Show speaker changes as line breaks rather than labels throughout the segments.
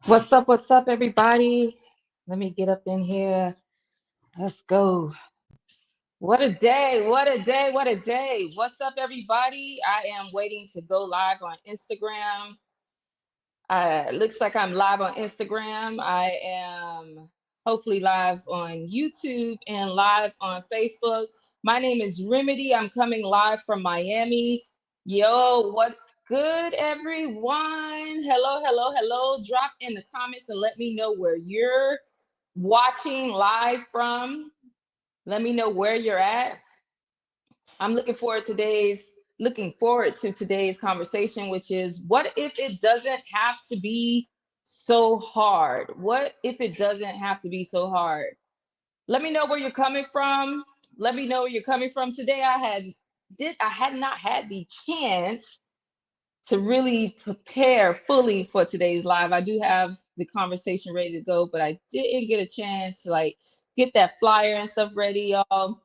What's up, everybody? Let me get up in here. Let's go. What a day, what a day, what a day. What's up, everybody? I am waiting to go live on Instagram. Looks like I'm live on Instagram. I am hopefully live on YouTube and live on Facebook. My name is Remedy. I'm coming live from Miami. Yo, what's good, everyone? Hello, hello, hello. Drop in the comments and let me know where you're watching live from. Let me know where you're at. I'm looking forward to today's conversation, which is what if it doesn't have to be so hard? What if it doesn't have to be so hard? Let me know where you're coming from. Let me know where you're coming from. Today I had not had the chance to really prepare fully for today's live. I do have the conversation ready to go, but I didn't get a chance to get that flyer and stuff ready, y'all.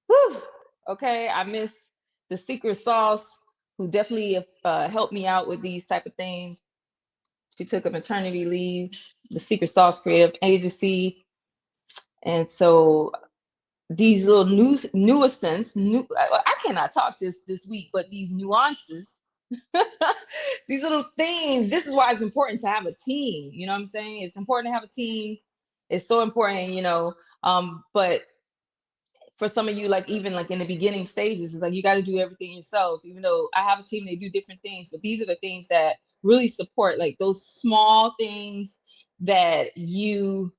Whew. Okay, I miss the secret sauce who definitely helped me out with these type of things. She took a maternity leave, the secret sauce creative agency. And so these little nuisance, I cannot talk this week, but these nuances, these little things, this is why it's important to have a team. You know what I'm saying? It's important to have a team. It's so important, but for some of you, like even like in the beginning stages, it's like you got to do everything yourself. Even though I have a team, they do different things, but these are the things that really support, like those small things that you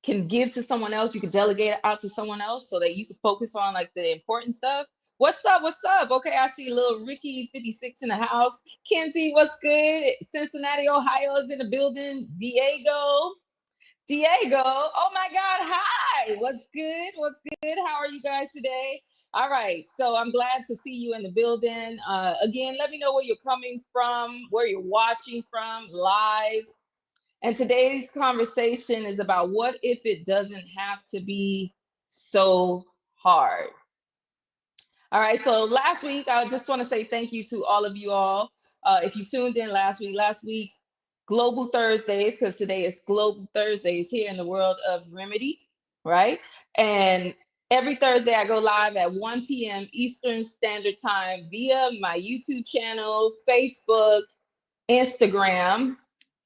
can give to someone else. You can delegate it out to someone else so that you can focus on like the important stuff. What's up? What's up? Okay, I see little Ricky 56 in the house. Kenzie, what's good? Cincinnati, Ohio is in the building. Diego, oh my God, hi. What's good? What's good? How are you guys today? All right, so I'm glad to see you in the building. Again, let me know where you're coming from, where you're watching from live. And today's conversation is about what if it doesn't have to be so hard. All right, so last week, I just want to say thank you to all of you all. If you tuned in last week, Global Thursdays, because today is Global Thursdays here in the world of Remedy, right? And every Thursday, I go live at 1 p.m. Eastern Standard Time via my YouTube channel, Facebook, Instagram.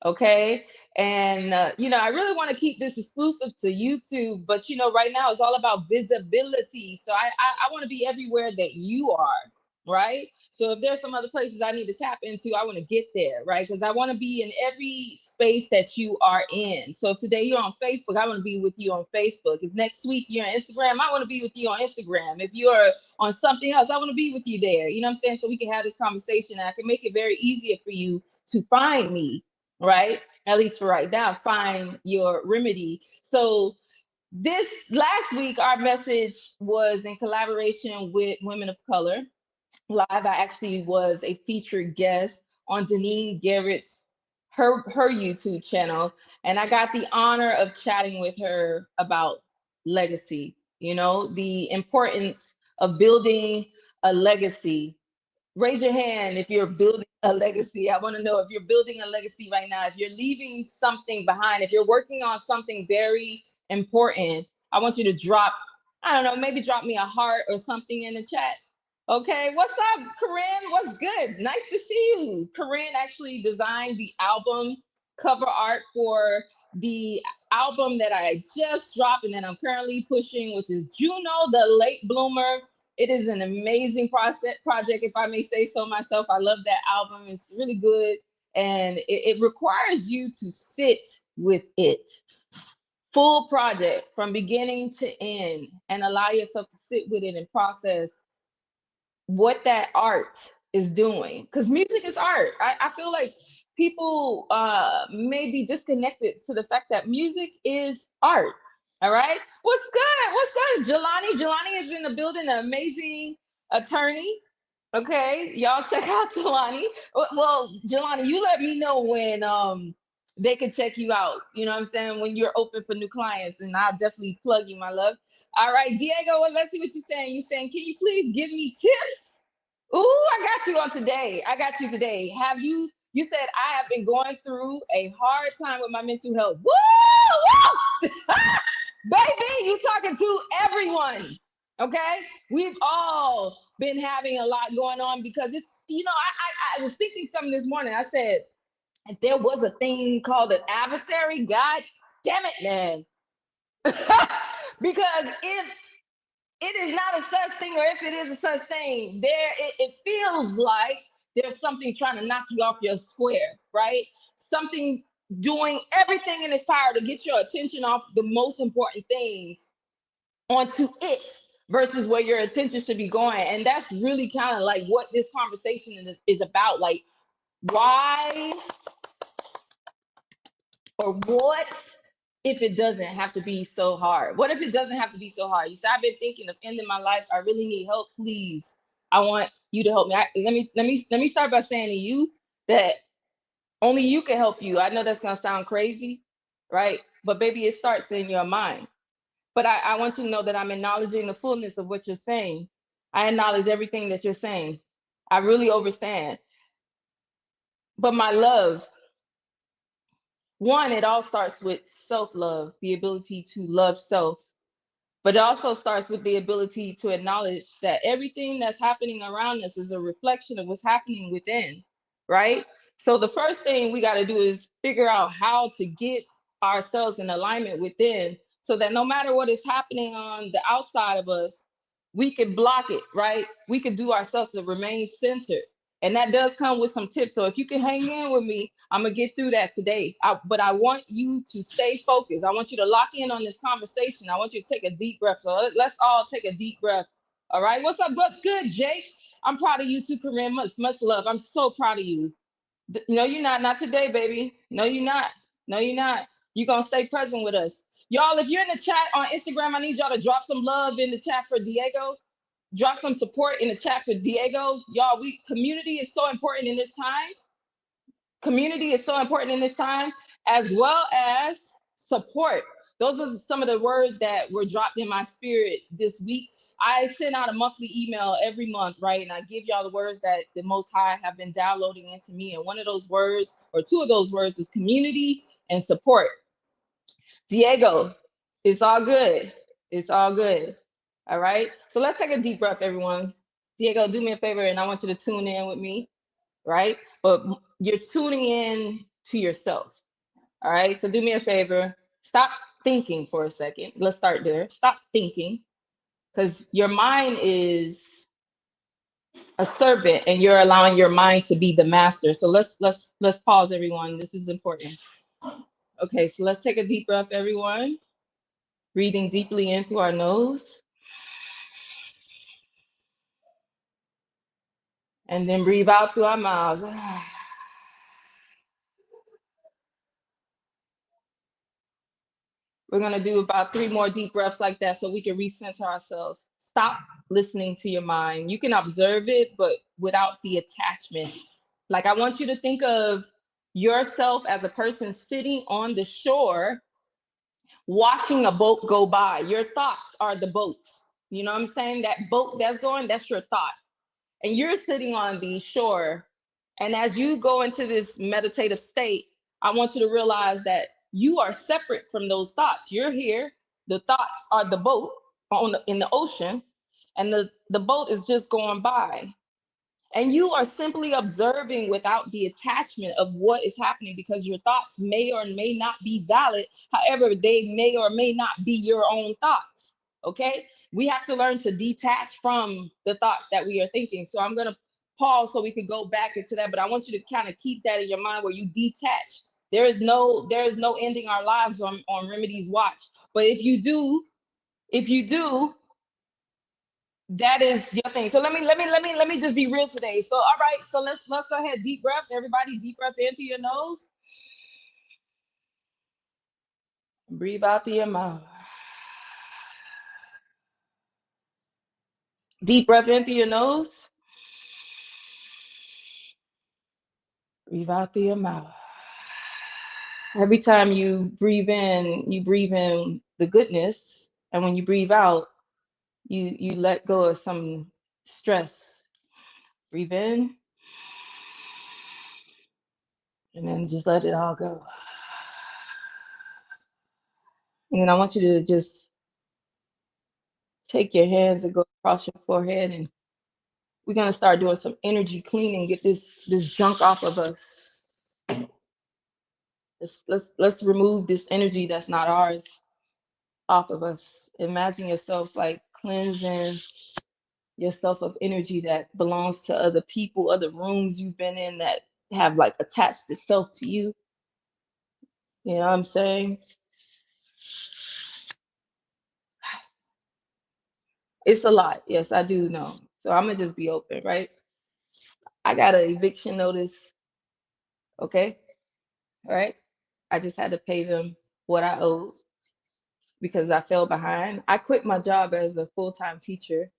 Okay. And, I really want to keep this exclusive to YouTube, but, right now it's all about visibility. So I want to be everywhere that you are. Right. So if there's some other places I need to tap into, I want to get there. Right. Because I want to be in every space that you are in. So if today you're on Facebook, I want to be with you on Facebook. If next week you're on Instagram, I want to be with you on Instagram. If you're on something else, I want to be with you there. You know what I'm saying? So we can have this conversation and I can make it very easier for you to find me, right? At least for right now, find your remedy. So this last week, our message was in collaboration with Women of Color Live. I actually was a featured guest on Deneen Garrett's her YouTube channel, and I got the honor of chatting with her about legacy. The importance of building a legacy. Raise your hand if you're building a legacy. I want to know if you're building a legacy right now, if you're leaving something behind, if you're working on something very important. I want you to drop, I don't know, maybe drop me a heart or something in the chat. Okay, what's up, Corinne? What's good? Nice to see you. Corinne actually designed the album cover art for the album that I just dropped and that I'm currently pushing, which is Juno, the Late Bloomer. It is an amazing project, if I may say so myself. I love that album. It's really good. And it requires you to sit with it. Full project from beginning to end, and allow yourself to sit with it and process what that art is doing. Because music is art. I feel like people may be disconnected to the fact that music is art. All right. What's good? What's good? Jelani is in the building, an amazing attorney. Okay. Y'all check out Jelani. Well, Jelani, you let me know when they can check you out. You know what I'm saying? When you're open for new clients, and I'll definitely plug you, my love. All right, Diego, well, let's see what you're saying. You're saying, can you please give me tips? Ooh, I got you on today. I got you today. Have you You said, I have been going through a hard time with my mental health. Woo! Woo! Baby, you talking to everyone. Okay, we've all been having a lot going on because it's, I was thinking something this morning. I said, if there was a thing called an adversary, God damn it, man. Because if it is not a such thing, or if it is a such thing, it feels like there's something trying to knock you off your square, right? Something doing everything in its power to get your attention off the most important things onto it versus where your attention should be going. And that's really kind of like what this conversation is about. Like, why or what if it doesn't have to be so hard? What if it doesn't have to be so hard? You say, I've been thinking of ending my life. I really need help. Please, I want you to help me. Let me start by saying to you that only you can help you. I know that's gonna sound crazy, right? But baby, it starts in your mind. But I want you to know that I'm acknowledging the fullness of what you're saying. I acknowledge everything that you're saying. I really understand. But my love, one, it all starts with self-love, the ability to love self. But it also starts with the ability to acknowledge that everything that's happening around us is a reflection of what's happening within, right? So the first thing we got to do is figure out how to get ourselves in alignment within, so that no matter what is happening on the outside of us, we can block it, right? We can do ourselves to remain centered. And that does come with some tips. So if you can hang in with me, I'm gonna get through that today. But I want you to stay focused. I want you to lock in on this conversation. I want you to take a deep breath. So let's all take a deep breath. All right. What's up? What's good, Jake? I'm proud of you too, Corinne. Much love. I'm so proud of you. No, you're not. Not today, baby. No, you're not. No, you're not. You're gonna stay present with us. Y'all, if you're in the chat on Instagram, I need y'all to drop some love in the chat for Diego. Drop some support in the chat for Diego. Y'all, community is so important in this time. Community is so important in this time, as well as support. Those are some of the words that were dropped in my spirit this week. I send out a monthly email every month, right? And I give y'all the words that the Most High have been downloading into me. And one of those words, or two of those words, is community and support. Diego, it's all good. It's all good. All right. So let's take a deep breath, everyone. Diego, do me a favor, and I want you to tune in with me, right? But you're tuning in to yourself. All right. So do me a favor. Stop thinking for a second. Let's start there. Stop thinking, because your mind is a servant and you're allowing your mind to be the master. So let's pause, everyone. This is important. Okay, so let's take a deep breath, everyone. Breathing deeply in through our nose. And then breathe out through our mouths. We're going to do about 3 more deep breaths like that so we can recenter ourselves. Stop listening to your mind. You can observe it, but without the attachment. Like, I want you to think of yourself as a person sitting on the shore, watching a boat go by. Your thoughts are the boats. You know what I'm saying? That boat that's going, that's your thought. And you're sitting on the shore. And as you go into this meditative state, I want you to realize that you are separate from those thoughts. You're here. The thoughts are the boat in the ocean, and the boat is just going by. And you are simply observing without the attachment of what is happening, because your thoughts may or may not be valid. However, they may or may not be your own thoughts. Okay. We have to learn to detach from the thoughts that we are thinking. So I'm going to pause so we could go back into that. But I want you to kind of keep that in your mind, where you detach. There is no ending our lives on Rimidi's watch. But if you do, that is your thing. So let me just be real today. So all right, so let's go ahead. Deep breath, everybody. Deep breath in through your nose. Breathe out through your mouth. Deep breath in through your nose. Breathe out through your mouth. Every time you breathe in the goodness, and when you breathe out, you let go of some stress. Breathe in. And then just let it all go. And then I want you to just take your hands and go across your forehead, and we're gonna start doing some energy cleaning, get this junk off of us. Let's remove this energy that's not ours off of us. Imagine yourself like cleansing yourself of energy that belongs to other people, other rooms you've been in that have like attached itself to you. You know what I'm saying? It's a lot. Yes, I do know. So I'm gonna just be open, right? I got an eviction notice. Okay. All right. I just had to pay them what I owed because I fell behind. I quit my job as a full-time teacher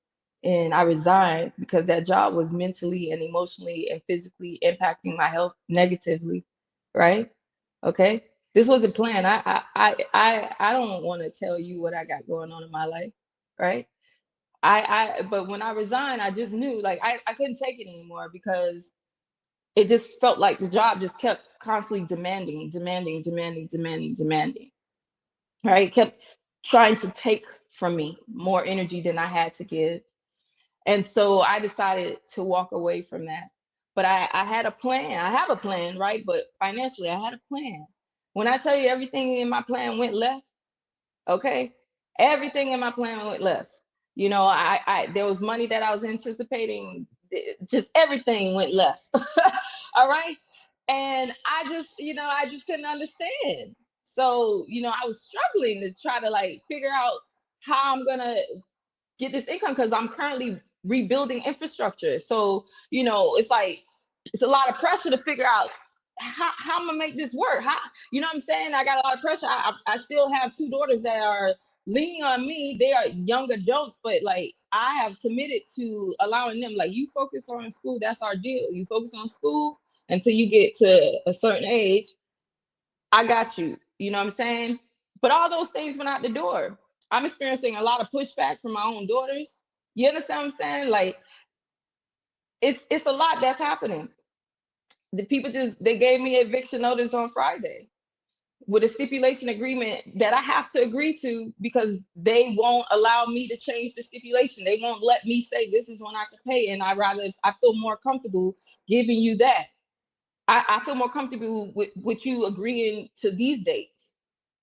and I resigned because that job was mentally and emotionally and physically impacting my health negatively, right? Okay. This wasn't planned. I don't want to tell you what I got going on in my life, right? But when I resigned, I just knew like I couldn't take it anymore because it just felt like the job just kept constantly demanding, right? It kept trying to take from me more energy than I had to give. And so I decided to walk away from that. But I had a plan. I have a plan, right? But financially, I had a plan. When I tell you everything in my plan went left, okay? Everything in my plan went left. You know, I there was money that I was anticipating, just everything went left. All right. And I just couldn't understand. So, I was struggling to try to like figure out how I'm gonna get this income because I'm currently rebuilding infrastructure. So, it's like it's a lot of pressure to figure out how I'm gonna make this work. How, you know what I'm saying? I got a lot of pressure. I still have two daughters that are leaning on me. They are young adults, but like I have committed to allowing them, like, you focus on school, that's our deal. You focus on school until you get to a certain age. I got you. You know what I'm saying? But all those things went out the door. I'm experiencing a lot of pushback from my own daughters. You understand what I'm saying? Like it's a lot that's happening. The people they gave me eviction notice on Friday with a stipulation agreement that I have to agree to because they won't allow me to change the stipulation. They won't let me say this is when I can pay. And I feel more comfortable giving you that. I feel more comfortable with you agreeing to these dates.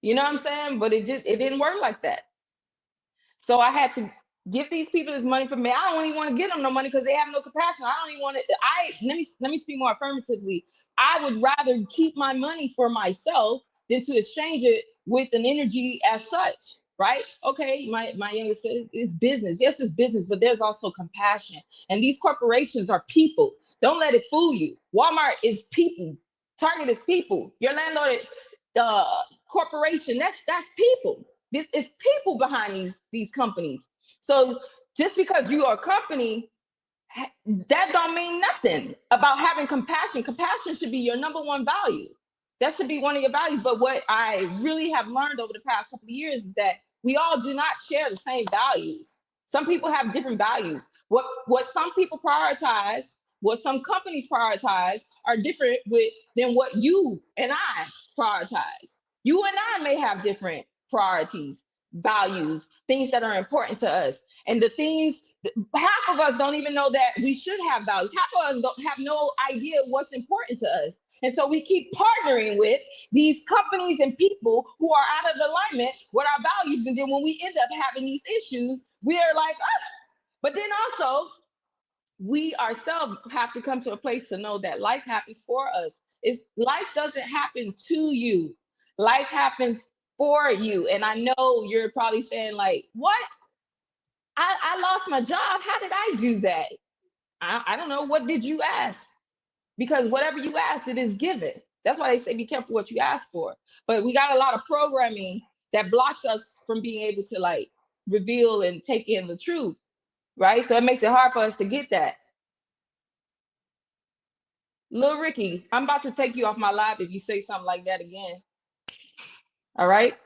You know what I'm saying? But it didn't work like that. So I had to give these people this money for me. I don't even want to give them no money because they have no compassion. I don't even want to. Let me speak more affirmatively. I would rather keep my money for myself than to exchange it with an energy as such. Right? Okay, my youngest said it's business. Yes, it's business, but there's also compassion. And these corporations are people. Don't let it fool you. Walmart is people. Target is people. Your landlord corporation, that's people. This is people behind these companies. So just because you are a company, that don't mean nothing about having compassion. Compassion should be your number one value. That should be one of your values. But what I really have learned over the past couple of years is that we all do not share the same values. Some people have different values. What some people prioritize, what some companies prioritize, are different than what you and I prioritize. You and I may have different priorities, values, things that are important to us, and the things half of us don't even know that we should have values. Half of us don't have no idea what's important to us. And so we keep partnering with these companies and people who are out of alignment with our values. And then when we end up having these issues, we are like, oh. But then also, we ourselves have to come to a place to know that life happens for us. Life doesn't happen to you. Life happens for you. And I know you're probably saying, like, what? I lost my job. How did I do that? I don't know. What did you ask? Because whatever you ask, it is given. That's why they say be careful what you ask for. But we got a lot of programming that blocks us from being able to like reveal and take in the truth, right? So it makes it hard for us to get that. Lil Ricky, I'm about to take you off my live if you say something like that again. All right?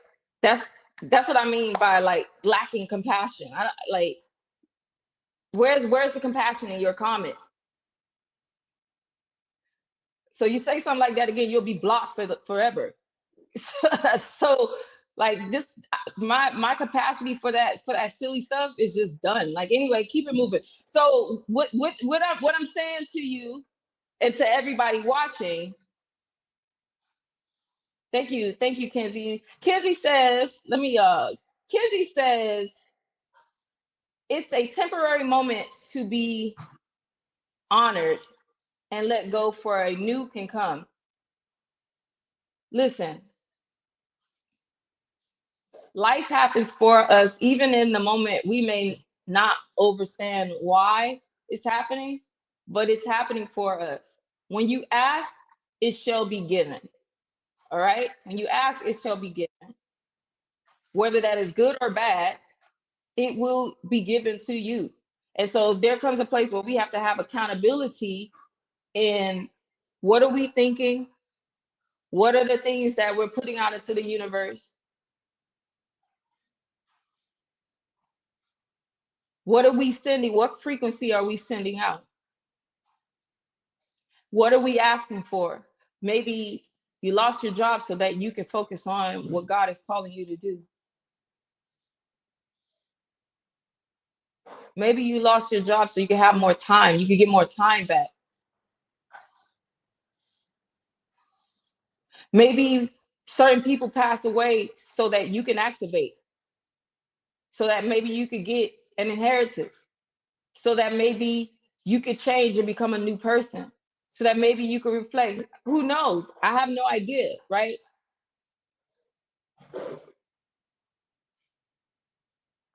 That's that's what I mean by like lacking compassion. Like where's the compassion in your comment? So you say something like that again, you'll be blocked forever. So like this, my capacity for that silly stuff is just done. Like anyway, keep it moving. So what I'm saying to you and to everybody watching, thank you, Kenzie. Kenzie says, Kenzie says it's a temporary moment to be honored and let go for a new can come. Listen, life happens for us, even in the moment we may not understand why it's happening, but it's happening for us. When you ask, it shall be given. All right? When you ask, it shall be given. Whether that is good or bad, it will be given to you. And so there comes a place where we have to have accountability in what are we thinking? What are the things that we're putting out into the universe? What are we sending? What frequency are we sending out? What are we asking for? Maybe you lost your job so that you can focus on what God is calling you to do. Maybe you lost your job so you can have more time. You can get more time back. Maybe certain people pass away so that you can activate, so that maybe you could get an inheritance, so that maybe you could change and become a new person, so that maybe you could reflect. Who knows? I have no idea, right?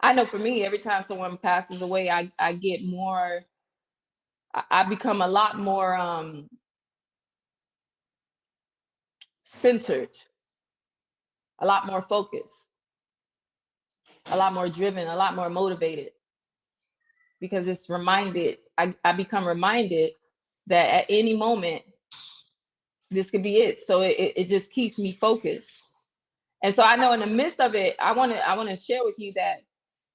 I know for me, every time someone passes away, I get more, I become a lot more centered, a lot more focused, a lot more driven, a lot more motivated, because it's reminded, I become reminded that at any moment, this could be it. So it just keeps me focused. And so I know in the midst of it, I want to share with you that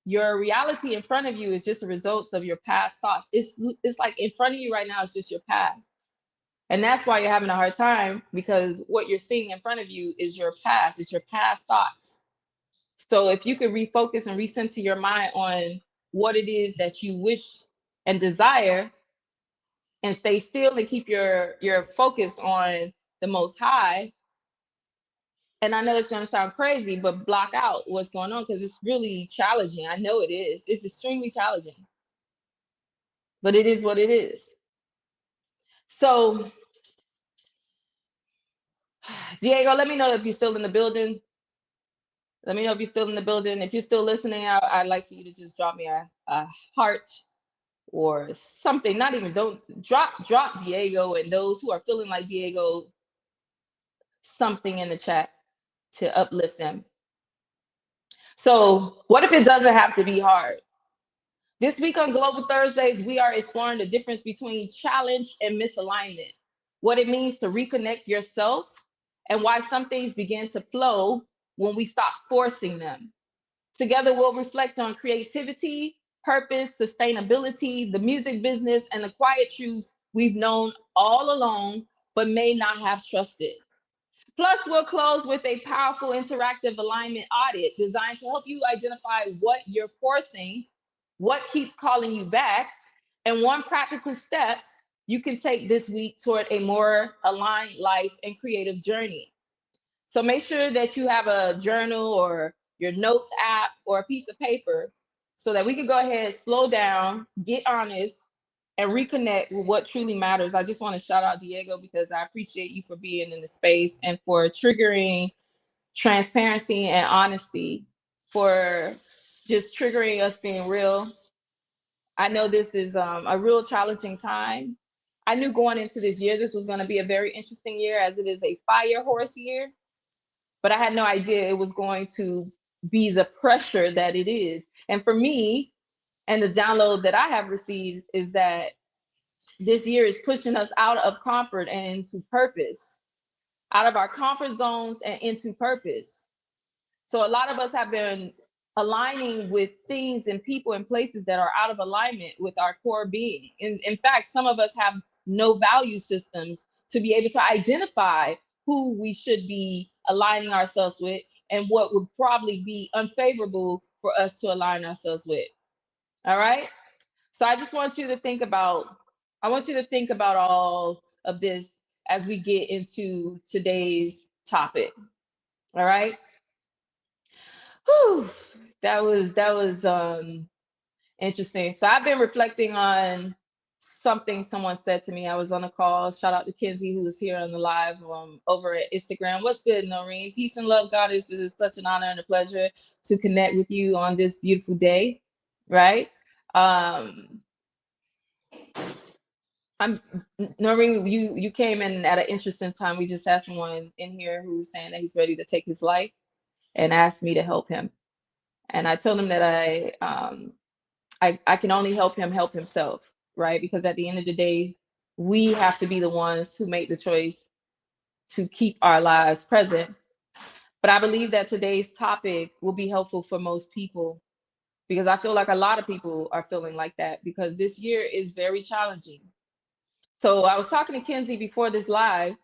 your reality in front of you is just the results of your past thoughts. It's like in front of you right now is just your past. And that's why you're having a hard time, because what you're seeing in front of you is your past, it's your past thoughts. So if you could refocus and recenter your mind on what it is that you wish and desire, and stay still and keep your focus on the most high. And I know it's going to sound crazy, but block out what's going on, because it's really challenging. I know it is. It's extremely challenging, but it is what it is. So Diego, let me know if you're still in the building. Let me know if you're still in the building. If you're still listening, I'd like for you to just drop me a heart or something. Not even, don't drop Diego and those who are feeling like Diego something in the chat to uplift them. So what if it doesn't have to be hard? This week on Global Thursdays, we are exploring the difference between challenge and misalignment, what it means to reconnect yourself, and why some things begin to flow when we stop forcing them. Together, we'll reflect on creativity, purpose, sustainability, the music business, and the quiet truths we've known all along, but may not have trusted. Plus, we'll close with a powerful interactive alignment audit designed to help you identify what you're forcing, what keeps calling you back, and one practical step you can take this week toward a more aligned life and creative journey. So make sure that you have a journal or your notes app or a piece of paper so that we can go ahead, slow down, get honest, and reconnect with what truly matters. I just want to shout out Diego because I appreciate you for being in the space and for triggering transparency and honesty, for just triggering us being real. I know this is a real challenging time. I knew going into this year, this was going to be a very interesting year, as it is a fire horse year, but I had no idea it was going to be the pressure that it is. And for me, and the download that I have received is that this year is pushing us out of comfort and into purpose, out of our comfort zones and into purpose. So a lot of us have been aligning with things and people and places that are out of alignment with our core being. In fact, some of us have no value systems to be able to identify who we should be aligning ourselves with and what would probably be unfavorable for us to align ourselves with. All right. So I just want you to think about, I want you to think about all of this as we get into today's topic. All right. Whew, that was interesting. So I've been reflecting on something someone said to me. I was on a call. Shout out to Kenzie, who is here on the live over at Instagram. What's good, Noreen? Peace and love, Goddess. It is such an honor and a pleasure to connect with you on this beautiful day, right? I'm Noreen, you came in at an interesting time. We just had someone in here who's saying that he's ready to take his life and asked me to help him. And I told him that I can only help him help himself, right? Because at the end of the day, we have to be the ones who make the choice to keep our lives present. But I believe that today's topic will be helpful for most people because I feel like a lot of people are feeling like that because this year is very challenging. So I was talking to Kenzie before this live,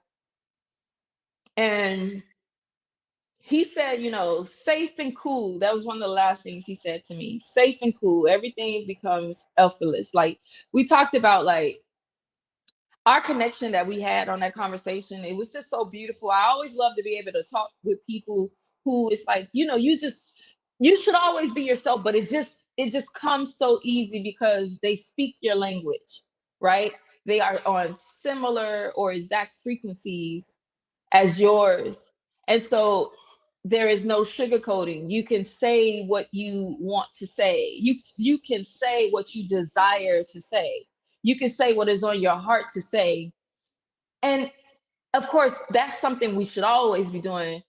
and he said, you know, safe and cool. That was one of the last things he said to me. Safe and cool. Everything becomes effortless. Like we talked about, like our connection that we had on that conversation. It was just so beautiful. I always love to be able to talk with people who it's like, you know, you should always be yourself, but it just comes so easy because they speak your language, right? They are on similar or exact frequencies as yours. And so there is no sugarcoating. You can say what you want to say. You can say what you desire to say. You can say what is on your heart to say. And of course, that's something we should always be doing.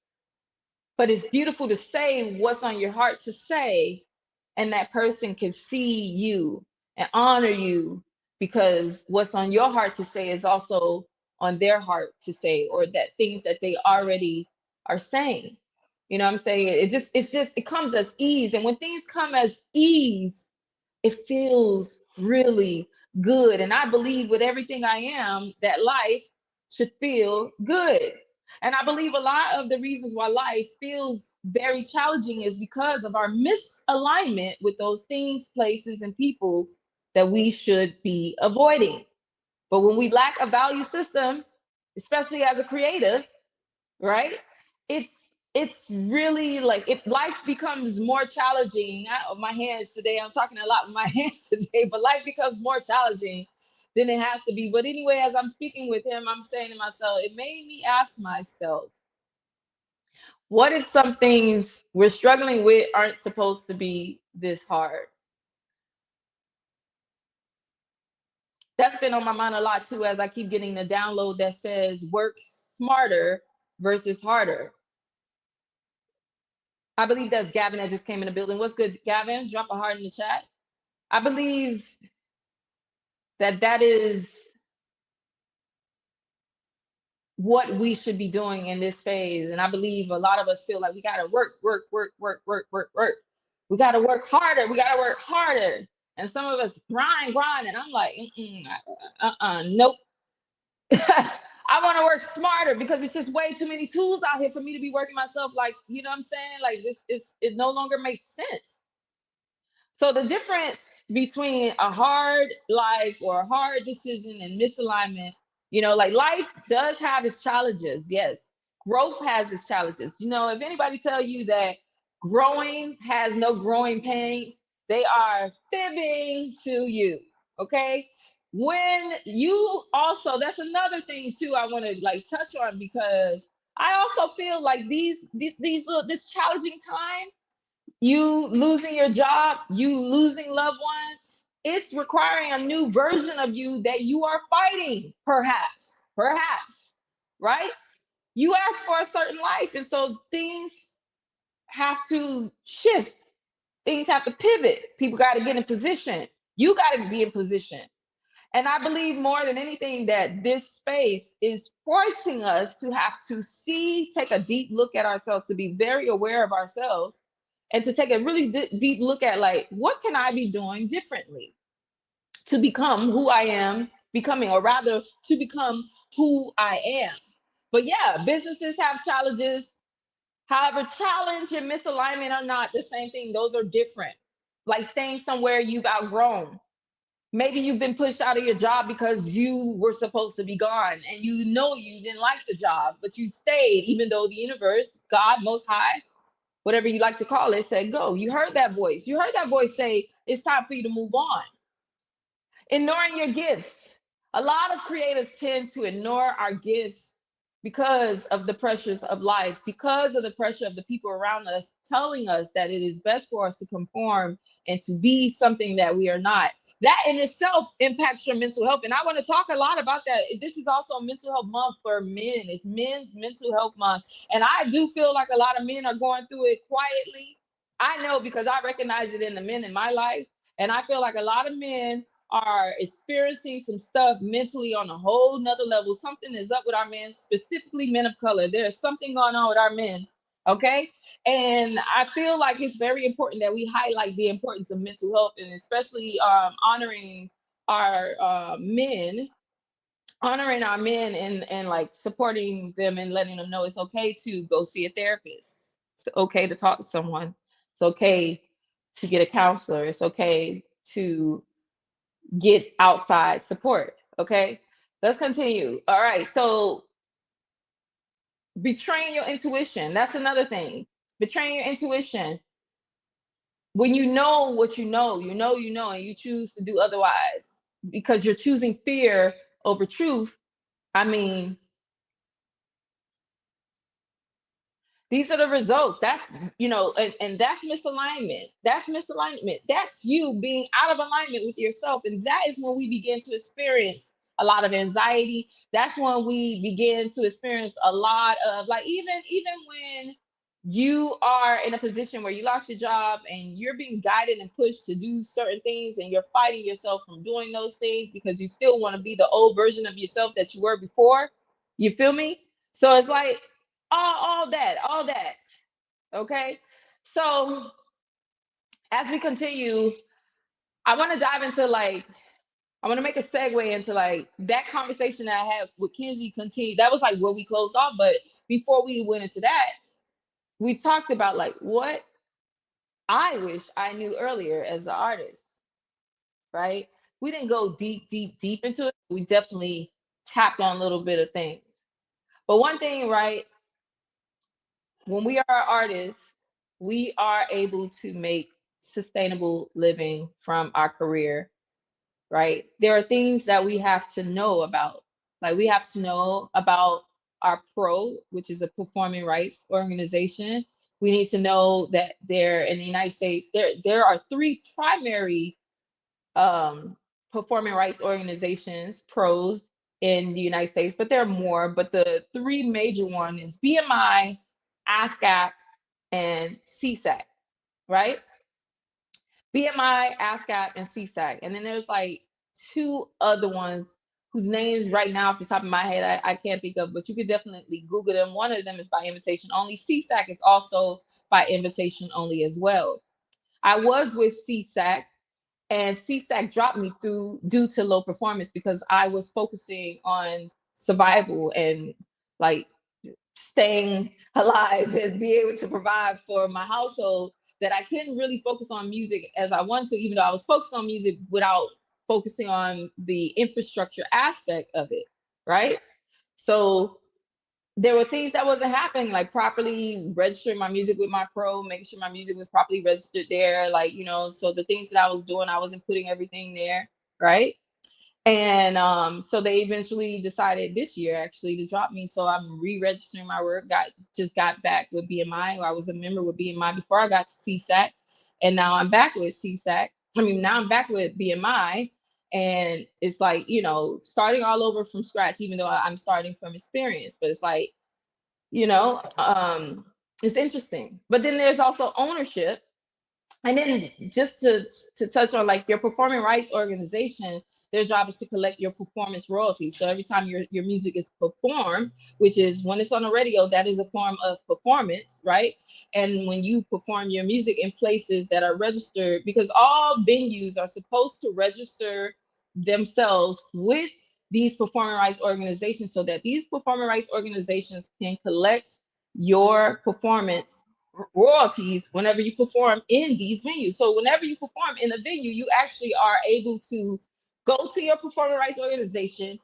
But it's beautiful to say what's on your heart to say, and that person can see you and honor you because what's on your heart to say is also on their heart to say, or that things that they already are saying. You know what I'm saying? It comes as ease. And when things come as ease, it feels really good. And I believe with everything I am that life should feel good. And I believe a lot of the reasons why life feels very challenging is because of our misalignment with those things, places, and people that we should be avoiding. But when we lack a value system, especially as a creative, right? It's really like if life becomes more challenging. My hands today, I'm talking a lot with my hands today, but life becomes more challenging than it has to be. But anyway, as I'm speaking with him, I'm saying to myself, it made me ask myself, what if some things we're struggling with aren't supposed to be this hard? That's been on my mind a lot too, as I keep getting the download that says work smarter versus harder. I believe that's Gavin that just came in the building. What's good, Gavin? Drop a heart in the chat. I believe that is what we should be doing in this phase. And I believe a lot of us feel like we got to work. We got to work harder. We got to work harder. And some of us grind. And I'm like, nope. I want to work smarter because it's just way too many tools out here for me to be working myself. Like, you know what I'm saying? Like it no longer makes sense. So the difference between a hard life or a hard decision and misalignment, you know, like life does have its challenges. Yes. Growth has its challenges. You know, if anybody tell you that growing has no growing pains, they are fibbing to you. Okay. When you also, that's another thing too, I want to like touch on because I also feel like these little, this challenging time, you losing your job, you losing loved ones, it's requiring a new version of you that you are fighting, perhaps, right? You asked for a certain life, and so things have to shift, things have to pivot. People got to get in position. You got to be in position. And I believe more than anything that this space is forcing us to have to take a deep look at ourselves, to be very aware of ourselves, and to take a really deep look at like, what can I be doing differently to become who I am becoming, or rather to become who I am. But yeah, businesses have challenges. However, challenge and misalignment are not the same thing. Those are different. Like staying somewhere you've outgrown. Maybe you've been pushed out of your job because you were supposed to be gone and you know you didn't like the job, but you stayed even though the universe, God, Most High, whatever you like to call it, said go. You heard that voice. You heard that voice say it's time for you to move on. Ignoring your gifts. A lot of creatives tend to ignore our gifts because of the pressures of life, because of the pressure of the people around us telling us that it is best for us to conform and to be something that we are not. That in itself impacts your mental health. And I want to talk a lot about that. This is also mental health month for men. It's men's mental health month. And I do feel like a lot of men are going through it quietly. I know because I recognize it in the men in my life. And I feel like a lot of men are experiencing some stuff mentally on a whole nother level. Something is up with our men, specifically men of color. There's something going on with our men. Okay. And I feel like it's very important that we highlight the importance of mental health, and especially honoring our men and like supporting them and letting them know it's okay to go see a therapist. It's okay to talk to someone. It's okay to get a counselor. It's okay to get outside support. Okay, let's continue. All right, so betraying your intuition, that's another thing. Betraying your intuition. When you know what you know, and you choose to do otherwise because you're choosing fear over truth. I mean, these are the results. That's, and that's misalignment. That's misalignment. That's you being out of alignment with yourself. And that is when we begin to experience a lot of anxiety. That's when we begin to experience a lot of, like, even when you are in a position where you lost your job and you're being guided and pushed to do certain things, and you're fighting yourself from doing those things because you still want to be the old version of yourself that you were before. You feel me? So it's like, all that. Okay. So as we continue, I want to dive into, like, I want to make a segue into like that conversation that I had with Kenzie. Continue. That was like where we closed off. But before we went into that, we talked about like what I wish I knew earlier as an artist, right? We didn't go deep into it. We definitely tapped on a little bit of things. But one thing, right? When we are artists, we are able to make sustainable living from our career, right? There are things that we have to know about. Like we have to know about our pro, which is a performing rights organization. We need to know that there in the United States, there are three primary um, performing rights organizations, pros in the United States, but there are more. But the three major one is BMI, ASCAP, and CSAC, right? BMI, ASCAP, and CSAC. And then there's like two other ones whose names right now off the top of my head I can't think of, but you could definitely Google them. One of them is by invitation only. CSAC is also by invitation only as well. I was with CSAC, and CSAC dropped me due to low performance because I was focusing on survival and like staying alive and be able to provide for my household, that I couldn't really focus on music as I wanted to, even though I was focused on music without focusing on the infrastructure aspect of it, right? So there were things that wasn't happening, like properly registering my music with my pro, making sure my music was properly registered there, like, so the things that I was doing, I wasn't putting everything there, right? And so they eventually decided this year actually to drop me. So I'm re-registering my work. Got back with BMI. I was a member with BMI before I got to CSAC, and now I'm back with CSAC. Now I'm back with BMI, and it's like, starting all over from scratch. Even though I'm starting from experience, but it's like, you know, it's interesting. But then there's also ownership. And then just to touch on, like, your performing rights organization, their job is to collect your performance royalties. So every time your music is performed, which is when it's on the radio, that is a form of performance, right? And when you perform your music in places that are registered, because all venues are supposed to register themselves with these performing rights organizations so that these performing rights organizations can collect your performance royalties whenever you perform in these venues. So whenever you perform in a venue, you actually are able to go to your performing rights organization,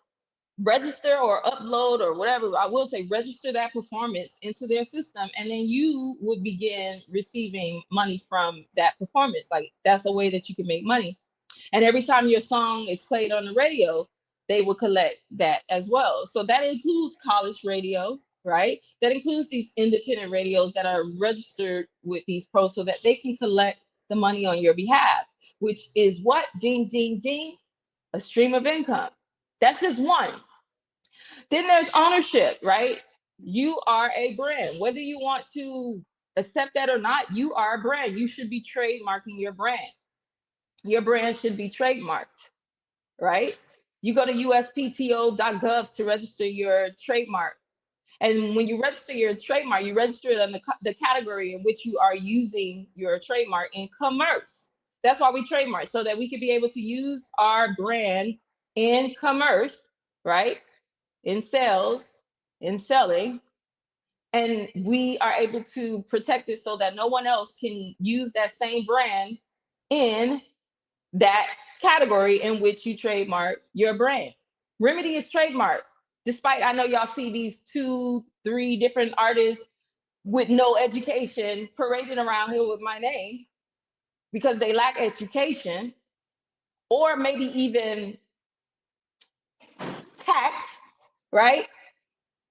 register or upload or whatever, I will say register that performance into their system, and then you would begin receiving money from that performance. Like, that's a way that you can make money. And every time your song is played on the radio, they will collect that as well. So that includes college radio, right? That includes these independent radios that are registered with these pros so that they can collect the money on your behalf, which is what? Ding, ding, ding, a stream of income. That's just one. Then there's ownership, right? You are a brand. Whether you want to accept that or not, you are a brand. You should be trademarking your brand. Your brand should be trademarked, right? You go to uspto.gov to register your trademark. And when you register your trademark, you register it in the category in which you are using your trademark in commerce. That's why we trademark, so that we can be able to use our brand in commerce, right? In sales, in selling, and we are able to protect it so that no one else can use that same brand in that category in which you trademark your brand. Remedy is trademark. Despite, I know y'all see these 2-3 different artists with no education parading around here with my name because they lack education, or maybe even tact, right?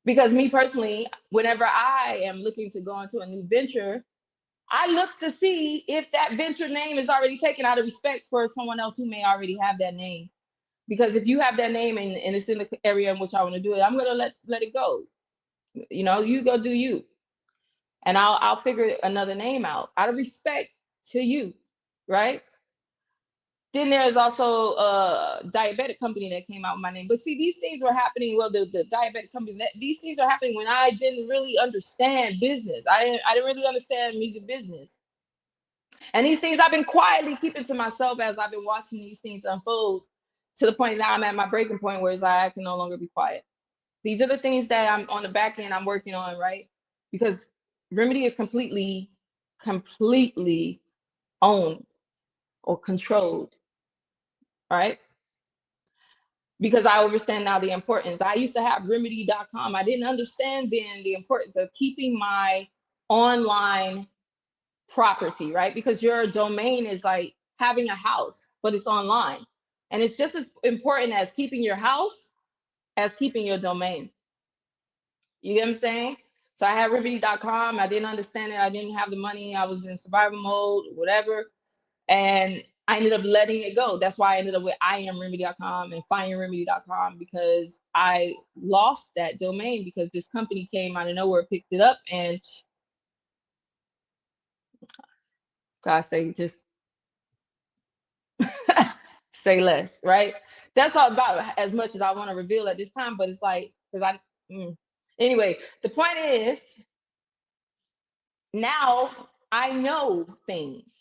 Because me personally, whenever I am looking to go into a new venture, I look to see if that venture name is already taken out of respect for someone else who may already have that name. Because if you have that name and it's in the area in which I want to do it, I'm gonna let it go. You know, you go do you, and I'll figure another name out of respect to you, right? Then there's also a diabetic company that came out with my name. But see, these things were happening. Well, the diabetic company, these things are happening when I didn't really understand business. I didn't really understand music business. And these things I've been quietly keeping to myself as I've been watching these things unfold, to the point now I'm at my breaking point where it's like I can no longer be quiet. These are the things that I'm on the back end I'm working on, right? Because Remedy is completely owned or controlled, right? Because I understand now the importance. I used to have remedy.com. I didn't understand then the importance of keeping my online property, right? Because your domain is like having a house, but it's online. And it's just as important as keeping your house as keeping your domain. You get what I'm saying? So I had remedy.com. I didn't understand it. I didn't have the money. I was in survival mode, whatever. And I ended up letting it go. That's why I ended up with IamRemedy.com and FindingRemedy.com, because I lost that domain because this company came out of nowhere, picked it up, and God say, just say less, right? That's all about as much as I want to reveal at this time, but it's like, because anyway, the point is, now I know things.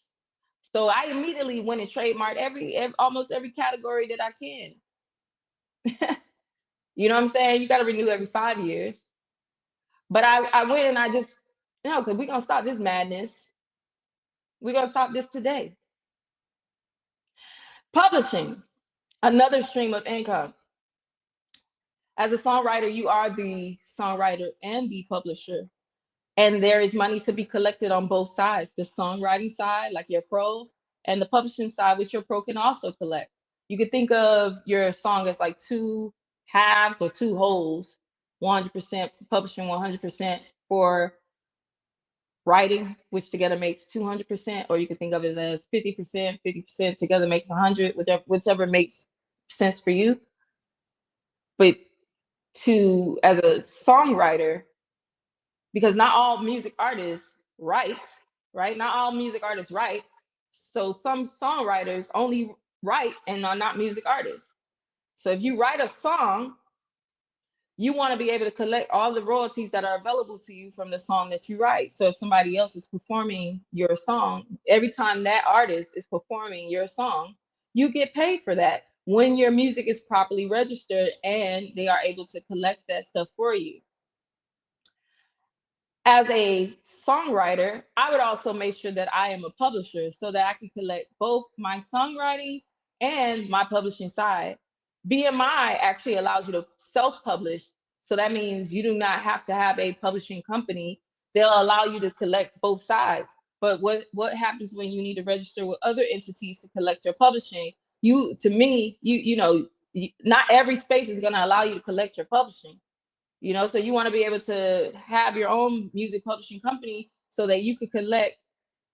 So I immediately went and trademarked almost every category that I can. You know what I'm saying? You got to renew every 5 years. But I went and I just, because we're going to stop this madness. We're going to stop this today. Publishing, another stream of income. As a songwriter, you are the songwriter and the publisher. And there is money to be collected on both sides, the songwriting side, like your pro, and the publishing side, which your pro can also collect. You could think of your song as like two halves or two wholes, 100% for publishing, 100% for writing, which together makes 200%, or you could think of it as 50%, 50% together makes 100, whichever makes sense for you. But as a songwriter, because not all music artists write, right? Not all music artists write. So some songwriters only write and are not music artists. So if you write a song, you want to be able to collect all the royalties that are available to you from the song that you write. So if somebody else is performing your song, every time that artist is performing your song, you get paid for that. when your music is properly registered and they are able to collect that stuff for you. As a songwriter, I would also make sure that I am a publisher so that I can collect both my songwriting and my publishing side. BMI actually allows you to self-publish. So that means you do not have to have a publishing company. They'll allow you to collect both sides. But what happens when you need to register with other entities to collect your publishing? To me, not every space is going to allow you to collect your publishing. So you want to be able to have your own music publishing company so that you could collect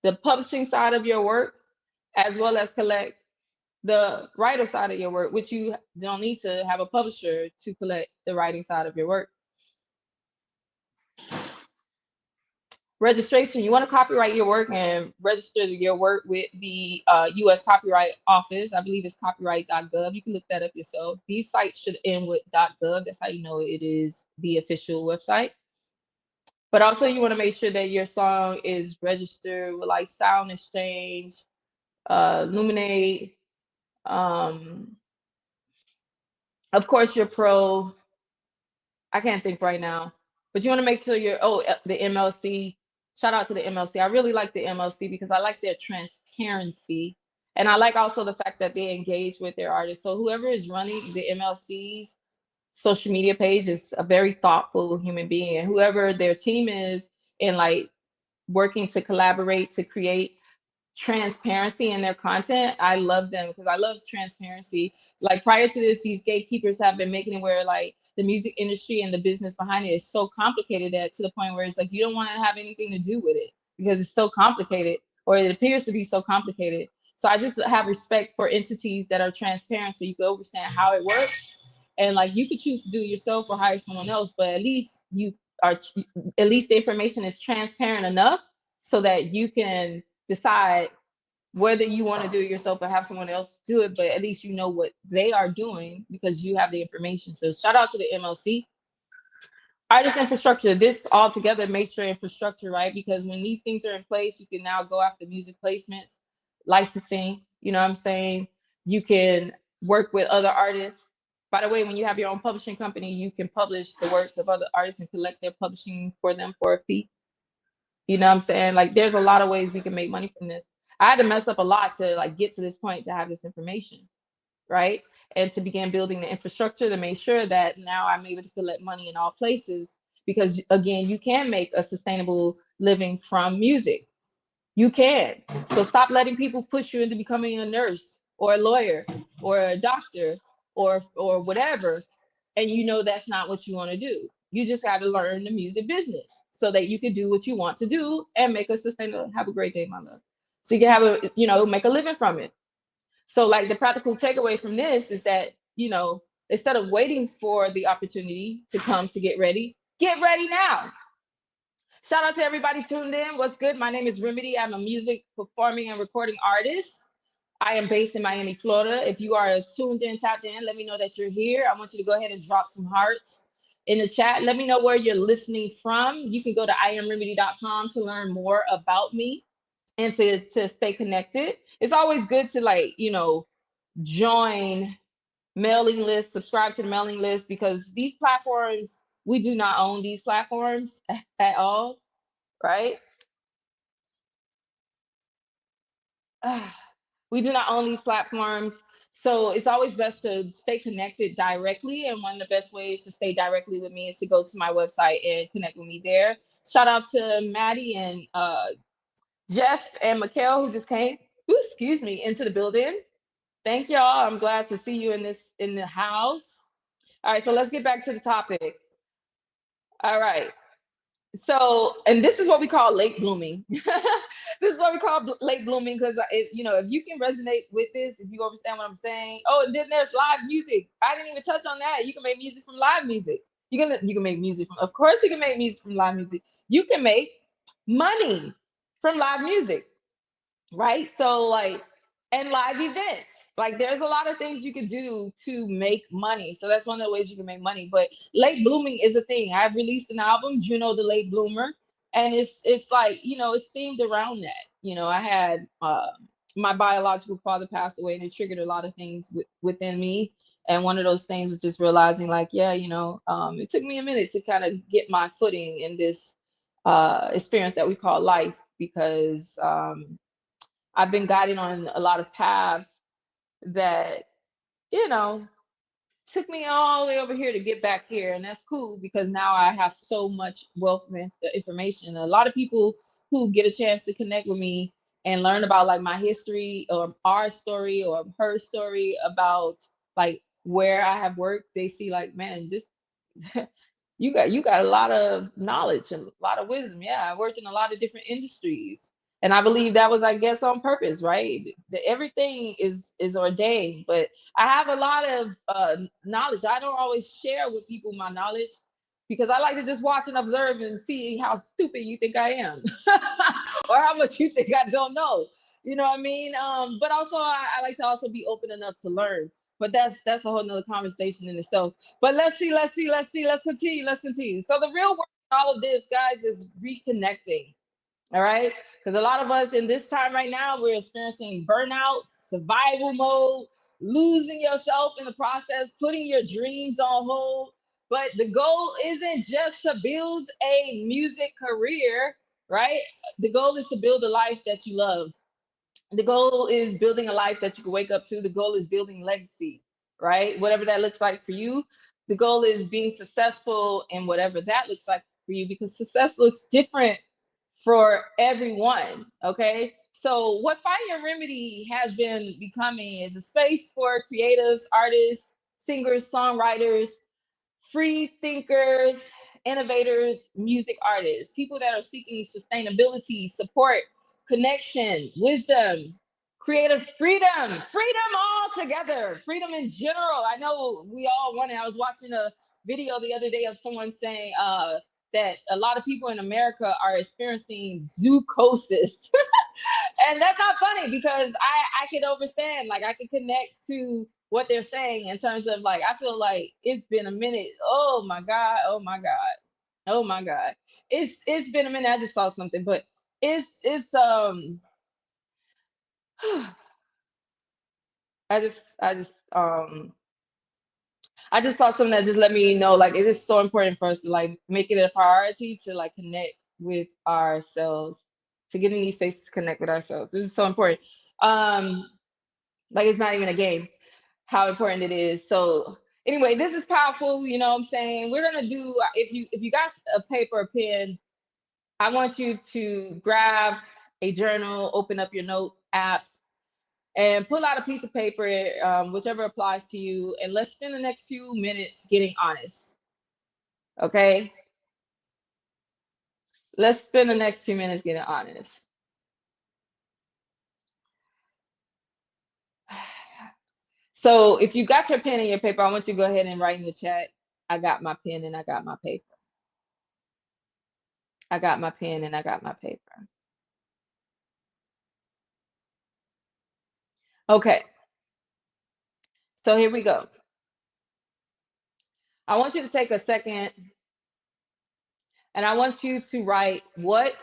the publishing side of your work as well as collect the writer side of your work, which you don't need to have a publisher to collect the writing side of your work. Registration, you want to copyright your work and register your work with the US Copyright Office. I believe it's copyright.gov. You can look that up yourself. These sites should end with .gov. That's how you know it is the official website. But also you want to make sure that your song is registered with like Sound Exchange, Luminate, of course your pro. I can't think right now, but you want to make sure the MLC. Shout out to the MLC. I really like the MLC because I like their transparency. And I like also the fact that they engage with their artists. So whoever is running the MLC's social media page is a very thoughtful human being. And whoever their team is and like working to collaborate to create transparency in their content, I love them because I love transparency. Like prior to this, these gatekeepers have been making it where like the music industry and the business behind it is so complicated that to the point where it's like you don't want to have anything to do with it because it's so complicated, or it appears to be so complicated. So I just have respect for entities that are transparent so you can understand how it works. And like you could choose to do it yourself or hire someone else, but at least at least the information is transparent enough so that you can decide whether you want to do it yourself or have someone else do it, but at least you know what they are doing because you have the information. So shout out to the MLC. Artist infrastructure, this all together makes your infrastructure, right? Because when these things are in place, you can now go after music placements, licensing, you know what I'm saying? You can work with other artists. By the way, when you have your own publishing company, you can publish the works of other artists and collect their publishing for them for a fee. You know what I'm saying? Like there's a lot of ways we can make money from this. I had to mess up a lot to like get to this point to have this information, right? And to begin building the infrastructure to make sure that now I'm able to collect money in all places because again, you can make a sustainable living from music. You can. So stop letting people push you into becoming a nurse or a lawyer or a doctor or whatever, and you know that's not what you want to do. You just got to learn the music business so that you can do what you want to do and make a sustainable. Have a great day, my love. So you can have make a living from it. So like the practical takeaway from this is that instead of waiting for the opportunity to come to get ready now. Shout out to everybody tuned in. What's good? My name is RIMIDI. I'm a music performing and recording artist. I am based in Miami, Florida. If you are tuned in, tapped in, let me know that you're here. I want you to go ahead and drop some hearts in the chat. Let me know where you're listening from. You can go to iamrimidi.com to learn more about me and to stay connected. It's always good to join mailing lists, subscribe to the mailing list, because these platforms, we do not own these platforms at all, right? We do not own these platforms. So it's always best to stay connected directly. And one of the best ways to stay directly with me is to go to my website and connect with me there. Shout out to Maddie and Jeff and Mikhail who just came, into the building. Thank y'all. I'm glad to see you in the house. All right, so let's get back to the topic. All right. So, and this is what we call late blooming. This is what we call late blooming because if you can resonate with this, if you understand what I'm saying. Oh, and then there's live music. I didn't even touch on that. You can make music from live music. You can make music from. Of course, you can make music from live music. You can make money from live music, right? So and live events. Like there's a lot of things you can do to make money. So that's one of the ways you can make money. But late blooming is a thing. I've released an album, Juno the Late Bloomer, and it's like, it's themed around that. I had my biological father passed away, and it triggered a lot of things within me. And one of those things was just realizing, like, yeah, it took me a minute to kind of get my footing in this experience that we call life, because I've been guided on a lot of paths that, you know, took me all the way over here to get back here. And that's cool, because now I have so much wealth of information. A lot of people who get a chance to connect with me and learn about like my history or our story or her story about like where I have worked, they see like, man, this you got a lot of knowledge and a lot of wisdom. Yeah, I worked in a lot of different industries. And I believe that was, I guess, on purpose, right? That everything is ordained. But I have a lot of knowledge. I don't always share with people my knowledge, because I like to just watch and observe and see how stupid you think I am, or how much you think I don't know. You know what I mean? But also I like to also be open enough to learn. But that's a whole nother conversation in itself. But let's see, let's continue. So the real work in all of this, guys, is reconnecting. All right. Because a lot of us in this time right now, we're experiencing burnout, survival mode, losing yourself in the process, putting your dreams on hold. But the goal isn't just to build a music career, right? The goal is to build a life that you love. The goal is building a life that you can wake up to. The goal is building legacy, right? Whatever that looks like for you. The goal is being successful in whatever that looks like for you, because success looks different for everyone. Okay. So what Find Your Remedy has been becoming is a space for creatives, artists, singers, songwriters, free thinkers, innovators, music artists, people that are seeking sustainability, support, connection, wisdom, creative freedom all together, freedom in general. I know we all want it. I was watching a video the other day of someone saying that a lot of people in America are experiencing zoocosis. And that's not funny, because I could understand, like I could connect to what they're saying in terms of like, I feel like it's been a minute. Oh my God, oh my God, oh my God. It's been a minute. I just saw something, but it's I just saw something that just let me know, like, it is so important for us to like make it a priority to like connect with ourselves, to get in these spaces to connect with ourselves. This is so important. Um, like it's not even a game, how important it is. So anyway, this is powerful. You know what I'm saying? We're gonna do, if you got a paper, a pen, I want you to grab a journal, open up your note apps, and pull out a piece of paper, whichever applies to you, and let's spend the next few minutes getting honest. Okay? Let's spend the next few minutes getting honest. So if you got your pen and your paper, I want you to go ahead and write in the chat, I got my pen and I got my paper. I got my pen and I got my paper. Okay, so here we go. I want you to take a second and I want you to write, what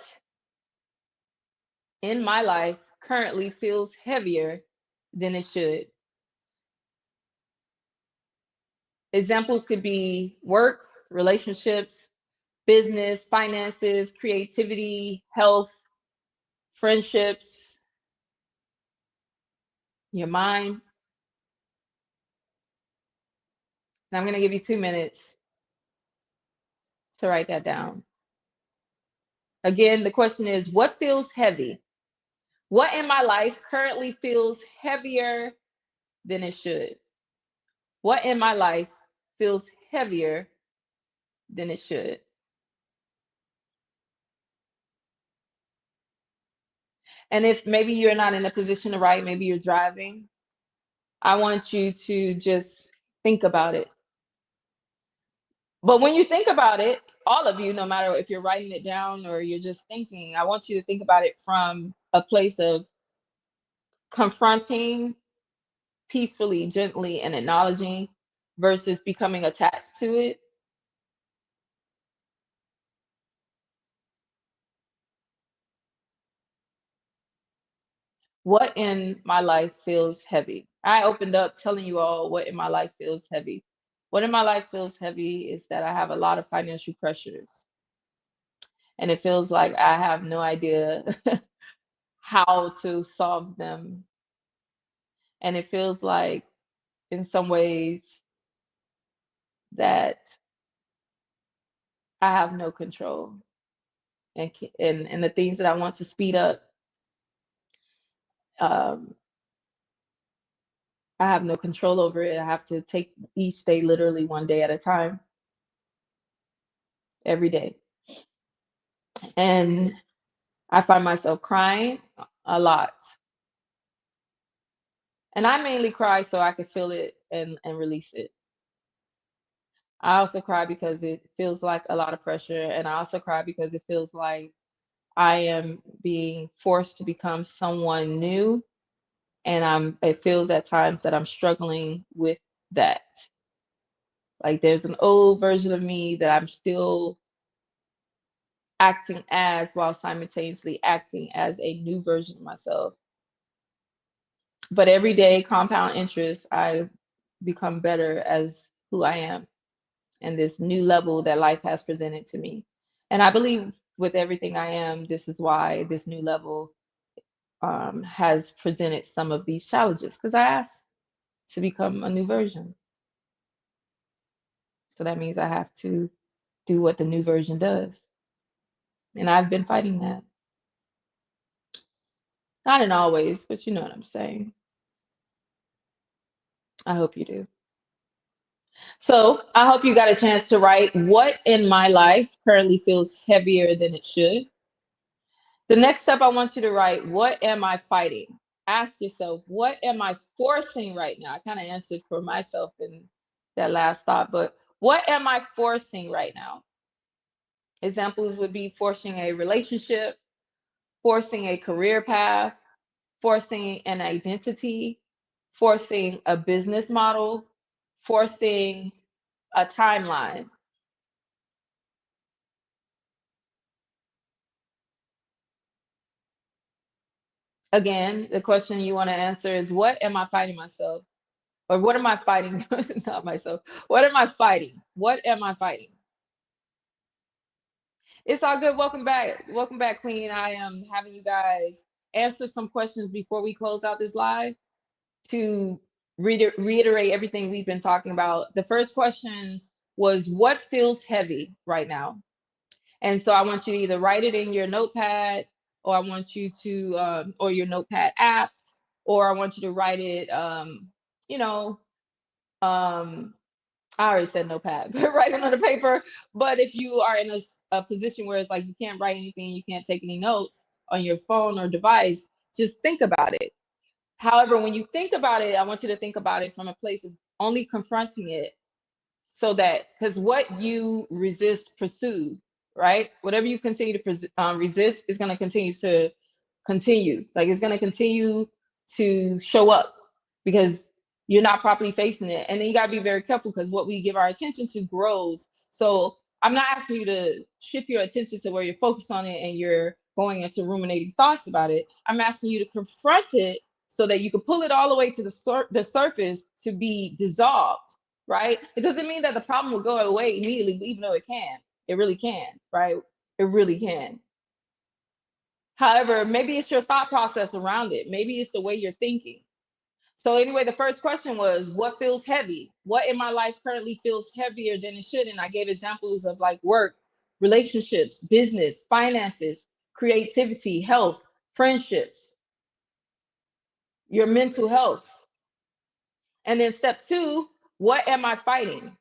in my life currently feels heavier than it should. Examples could be work, relationships, business, finances, creativity, health, friendships, your mind. And I'm going to give you 2 minutes to write that down. Again, the question is, what feels heavy? What in my life currently feels heavier than it should? What in my life feels heavier than it should? And if maybe you're not in a position to write, maybe you're driving, I want you to just think about it. But when you think about it, all of you, no matter if you're writing it down or you're just thinking, I want you to think about it from a place of confronting peacefully, gently, and acknowledging versus becoming attached to it. What in my life feels heavy? I opened up telling you all what in my life feels heavy. What in my life feels heavy is that I have a lot of financial pressures, and it feels like I have no idea how to solve them. And it feels like, in some ways, that I have no control. And the things that I want to speed up, um, I have no control over it. I have to take each day literally one day at a time, every day. And I find myself crying a lot. And I mainly cry so I can feel it and release it. I also cry because it feels like a lot of pressure. And I also cry because it feels like I am being forced to become someone new. And it feels at times that I'm struggling with that. Like there's an old version of me that I'm still acting as, while simultaneously acting as a new version of myself. But every day, compound interest, I become better as who I am and this new level that life has presented to me. And I believe with everything I am, this is why this new level has presented some of these challenges, because I asked to become a new version. So that means I have to do what the new version does. And I've been fighting that. Not in all ways, but you know what I'm saying. I hope you do. So I hope you got a chance to write what in my life currently feels heavier than it should. The next step, I want you to write, what am I fighting? Ask yourself, what am I forcing right now? I kind of answered for myself in that last thought, but what am I forcing right now? Examples would be forcing a relationship, forcing a career path, forcing an identity, forcing a business model, forcing a timeline. Again, the question you want to answer is, what am I fighting myself? Or what am I fighting? Not myself. What am I fighting? What am I fighting? It's all good. Welcome back. Welcome back, Queen. I am having you guys answer some questions before we close out this live to reiterate everything we've been talking about. The first question was, what feels heavy right now? And so I want you to either write it in your notepad, or I want you to, or your notepad app, or I want you to write it, you know, I already said notepad, but write it on the paper. But if you are in a position where it's like you can't write anything, you can't take any notes on your phone or device, just think about it. However, when you think about it, I want you to think about it from a place of only confronting it, so that, because what you resist, pursue, right? Whatever you continue to resist is going to continue. Like it's going to continue to show up because you're not properly facing it. And then you got to be very careful, because what we give our attention to grows. So I'm not asking you to shift your attention to where you're focused on it and you're going into ruminating thoughts about it. I'm asking you to confront it so that you can pull it all the way to the surface to be dissolved, right? It doesn't mean that the problem will go away immediately, even though it can. It really can, right? It really can. However, maybe it's your thought process around it. Maybe it's the way you're thinking. So anyway, the first question was, what feels heavy? What in my life currently feels heavier than it should? And I gave examples of like work, relationships, business, finances, creativity, health, friendships, your mental health. And then step two, what am I fighting?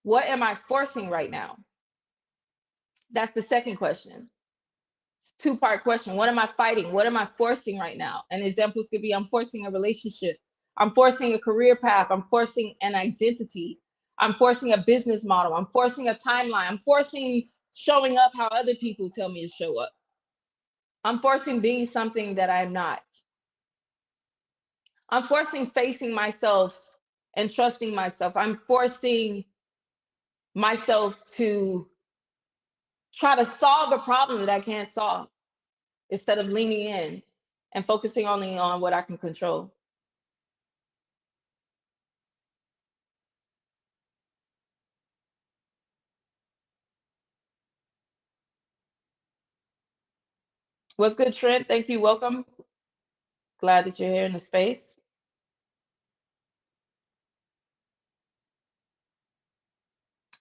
What am I forcing right now? That's the second question. Two-part question. What am I fighting? What am I forcing right now? And examples could be, I'm forcing a relationship. I'm forcing a career path. I'm forcing an identity. I'm forcing a business model. I'm forcing a timeline. I'm forcing showing up how other people tell me to show up. I'm forcing being something that I'm not. I'm forcing facing myself and trusting myself. I'm forcing myself to try to solve a problem that I can't solve instead of leaning in. and focusing only on what I can control. What's good, Trent? Thank you. Welcome. Glad that you're here in the space.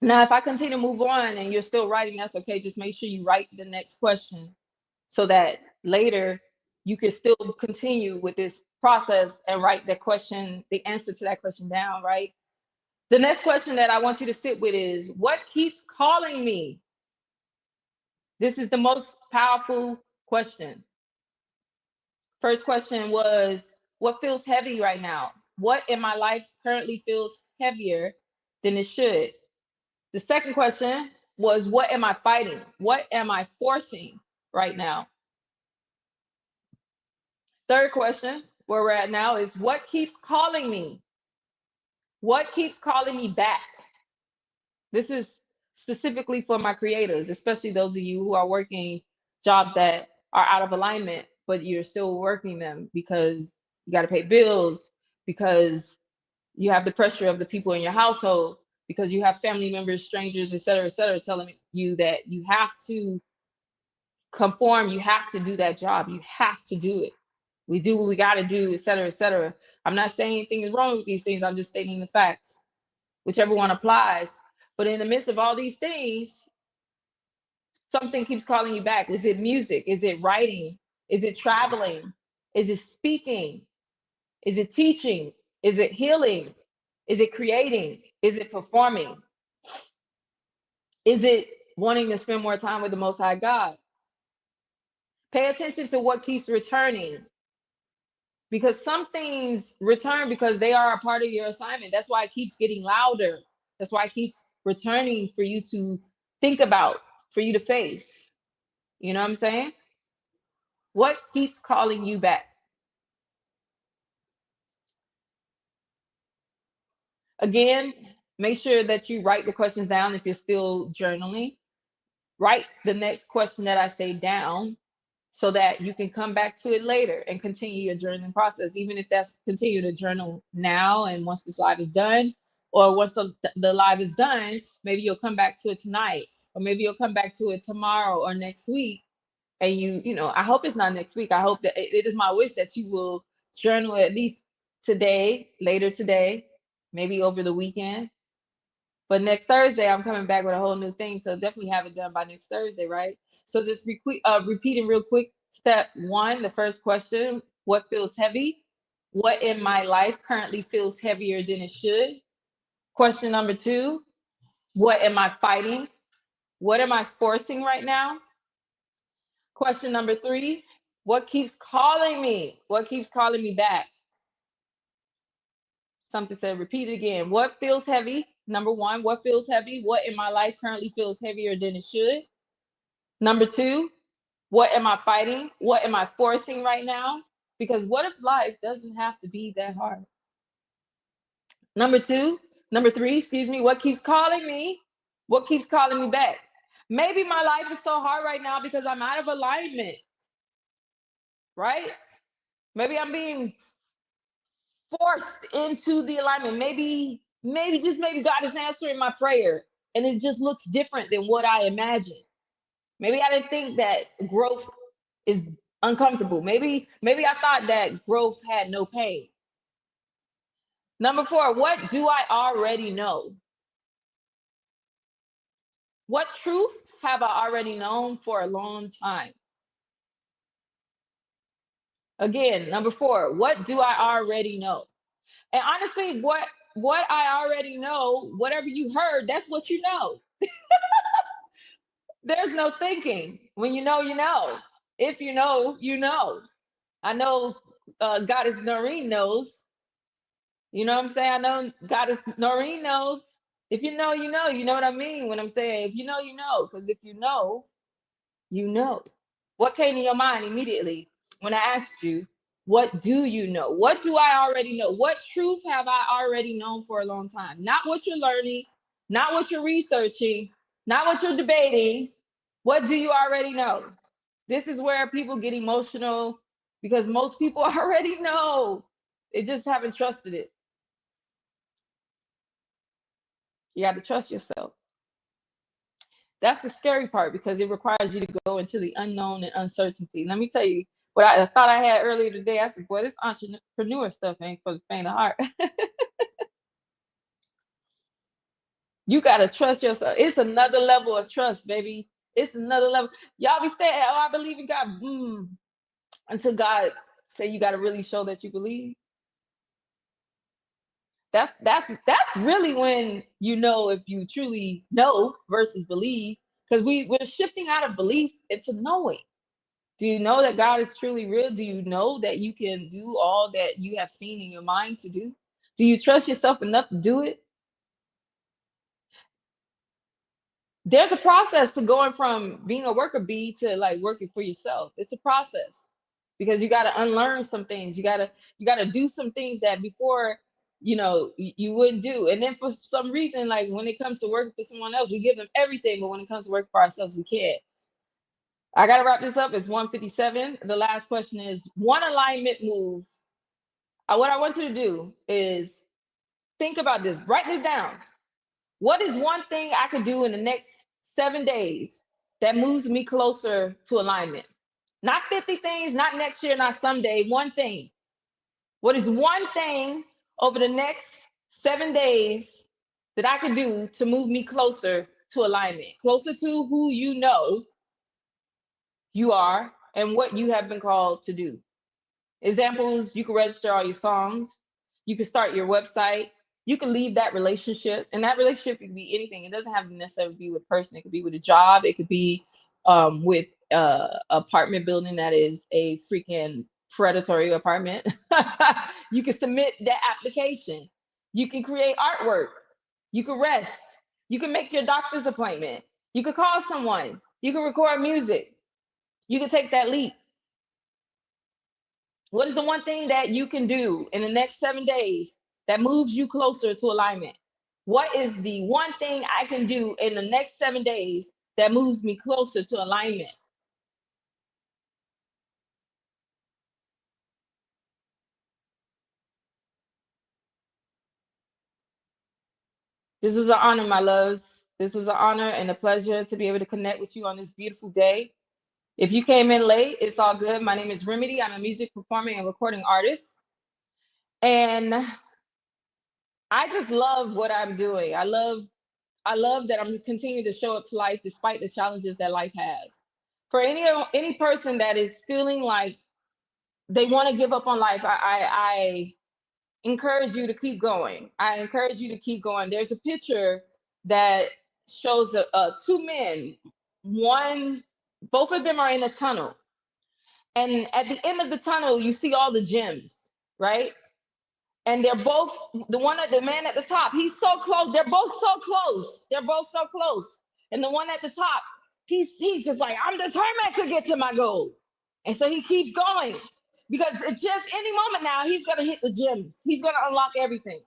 Now, if I continue to move on and you're still writing, that's okay. Just make sure you write the next question so that later you can still continue with this process and write the question, the answer to that question down, right? The next question that I want you to sit with is, what keeps calling me? This is the most powerful question. First question was, what feels heavy right now? What in my life currently feels heavier than it should? The second question was, what am I fighting? What am I forcing right now? Third question, where we're at now, is what keeps calling me? What keeps calling me back? This is specifically for my creators, especially those of you who are working jobs that are out of alignment, but you're still working them because you got to pay bills, because you have the pressure of the people in your household, because you have family members, strangers, et cetera, telling you that you have to conform, you have to do that job, you have to do it. We do what we got to do, et cetera, et cetera. I'm not saying anything is wrong with these things. I'm just stating the facts, whichever one applies. But in the midst of all these things, something keeps calling you back. Is it music? Is it writing? Is it traveling? Is it speaking? Is it teaching? Is it healing? Is it creating? Is it performing? Is it wanting to spend more time with the Most High God? Pay attention to what keeps returning, because some things return because they are a part of your assignment. That's why it keeps getting louder. That's why it keeps returning for you to think about, for you to face. You know what I'm saying? What keeps calling you back? Again, make sure that you write the questions down if you're still journaling. Write the next question that I say down so that you can come back to it later and continue your journaling process, even if that's continue to journal now and once this live is done, or once the live is done, maybe you'll come back to it tonight, or maybe you'll come back to it tomorrow or next week. And you know, I hope it's not next week. I hope that it is my wish that you will journal at least today, later today, maybe over the weekend. But next Thursday, I'm coming back with a whole new thing. So definitely have it done by next Thursday, right? So just repeating real quick. Step one, the first question, what feels heavy? What in my life currently feels heavier than it should? Question number two, what am I fighting? What am I forcing right now? Question number three, what keeps calling me? What keeps calling me back? Something said, repeat it again. What feels heavy? Number one, what feels heavy? What in my life currently feels heavier than it should? Number two, what am I fighting? What am I forcing right now? Because what if life doesn't have to be that hard? Number three, excuse me, what keeps calling me? What keeps calling me back? Maybe my life is so hard right now because I'm out of alignment, right? Maybe I'm being forced into the alignment. Just maybe God is answering my prayer and it just looks different than what I imagined. Maybe I didn't think that growth is uncomfortable. Maybe I thought that growth had no pain. Number four, what do I already know? What truth have I already known for a long time? Again, number four, what do I already know? And honestly, what I already know, whatever you heard, that's what you know. There's no thinking. When you know, you know. If you know, you know. I know Goddess Noreen knows. You know what I'm saying? I know Goddess Noreen knows. If you know, you know. You know what I mean when I'm saying if you know, you know. Because if you know, you know. What came to your mind immediately when I asked you, what do you know? What do I already know? What truth have I already known for a long time? Not what you're learning, not what you're researching, not what you're debating. What do you already know? This is where people get emotional because most people already know. They just haven't trusted it. You got to trust yourself. That's the scary part because it requires you to go into the unknown and uncertainty. Let me tell you what I thought I had earlier today. I said, boy, this entrepreneur stuff ain't for the faint of heart. You got to trust yourself. It's another level of trust, baby. It's another level. Y'all be saying, oh, I believe in God. Until God say you got to really show that you believe. That's really when you know if you truly know versus believe, because we're shifting out of belief into knowing. Do you know that God is truly real? Do you know that you can do all that you have seen in your mind to do? Do you trust yourself enough to do it? There's a process to going from being a worker bee to like working for yourself. It's a process because you got to unlearn some things. You got to do some things that before you wouldn't do. And then for some reason, like when it comes to working for someone else, we give them everything, but when it comes to working for ourselves, we can't. I got to wrap this up. It's 1:57. The last question is one alignment move. What I want you to do is think about this. Write this down. What is one thing I could do in the next 7 days that moves me closer to alignment? Not 50 things, not next year, not someday. One thing. What is one thing over the next 7 days that I could do to move me closer to alignment, closer to who you know you are and what you have been called to do? Examples: you can register all your songs, you can start your website, you can leave that relationship, and that relationship could be anything. It doesn't have to necessarily be with a person. It could be with a job. It could be with apartment building that is a freaking predatory apartment. You can submit that application. You can create artwork. You can rest. You can make your doctor's appointment. You can call someone. You can record music. You can take that leap. What is the one thing that you can do in the next 7 days that moves you closer to alignment? What is the one thing I can do in the next 7 days that moves me closer to alignment? This was an honor, my loves. This was an honor and a pleasure to be able to connect with you on this beautiful day. If you came in late, it's all good. My name is RIMIDI. I'm a music performing and recording artist. And I just love what I'm doing. I love that I'm continuing to show up to life despite the challenges that life has. For any person that is feeling like they want to give up on life, I encourage you to keep going. I encourage you to keep going. There's a picture that shows two men. Both of them are in a tunnel, and at the end of the tunnel, you see all the gems, right? And they're both the man at the top, he's so close. They're both so close. They're both so close. And the one at the top, he's just like, I'm determined to get to my goal. And so he keeps going because it's just any moment now, he's gonna hit the gems. He's gonna unlock everything.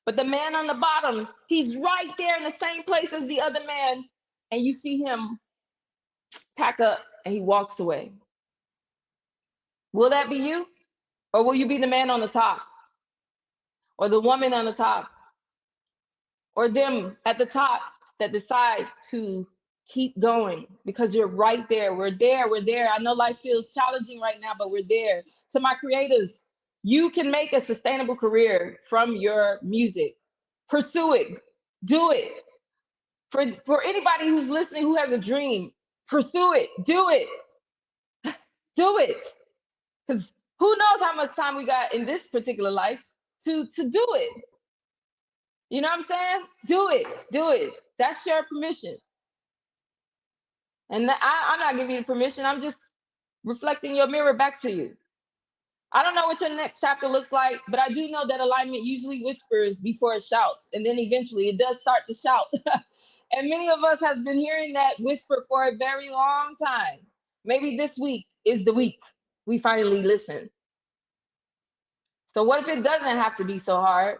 But the man on the bottom, he's right there in the same place as the other man. And you see him pack up and he walks away. Will that be you? Or will you be the man on the top? Or the woman on the top? Or them at the top that decides to keep going because you're right there. We're there. We're there. I know life feels challenging right now, but we're there. To my creators, you can make a sustainable career from your music. Pursue it. Do it. For anybody who's listening who has a dream, pursue it. Do it. Do it. Because who knows how much time we got in this particular life to do it. You know what I'm saying? Do it. Do it. That's your permission. And I'm not giving you permission. I'm just reflecting your mirror back to you. I don't know what your next chapter looks like, but I do know that alignment usually whispers before it shouts. And then eventually it does start to shout. And many of us has been hearing that whisper for a very long time. Maybe this week is the week we finally listen. So what if it doesn't have to be so hard?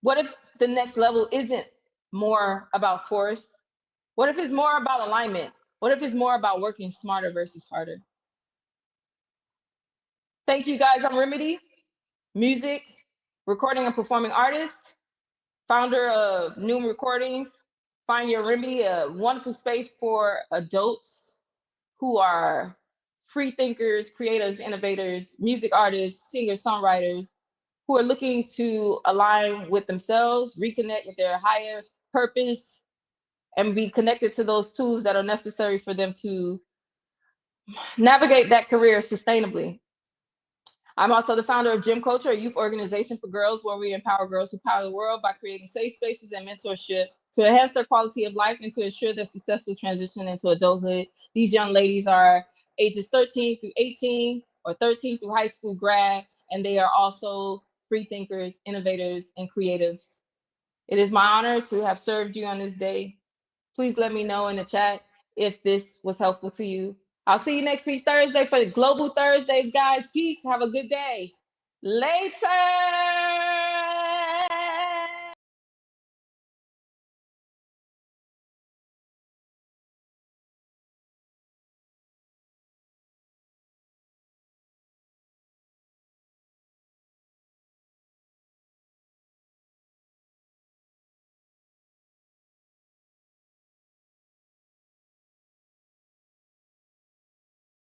What if the next level isn't more about force? What if it's more about alignment? What if it's more about working smarter versus harder? Thank you guys. I'm RIMIDI, music, recording and performing artist, founder of Noom Recordings. Find Your RIMIDI, a wonderful space for adults who are free thinkers, creators, innovators, music artists, singers, songwriters, who are looking to align with themselves, reconnect with their higher purpose, and be connected to those tools that are necessary for them to navigate that career sustainably. I'm also the founder of Gym Culture, a youth organization for girls where we empower girls who power the world by creating safe spaces and mentorship to enhance their quality of life and to ensure their successful transition into adulthood. These young ladies are ages 13 through 18 or 13 through high school grad, and they are also free thinkers, innovators, and creatives. It is my honor to have served you on this day. Please let me know in the chat if this was helpful to you. I'll see you next week, Thursday, for the Global Thursdays, guys. Peace. Have a good day. Later.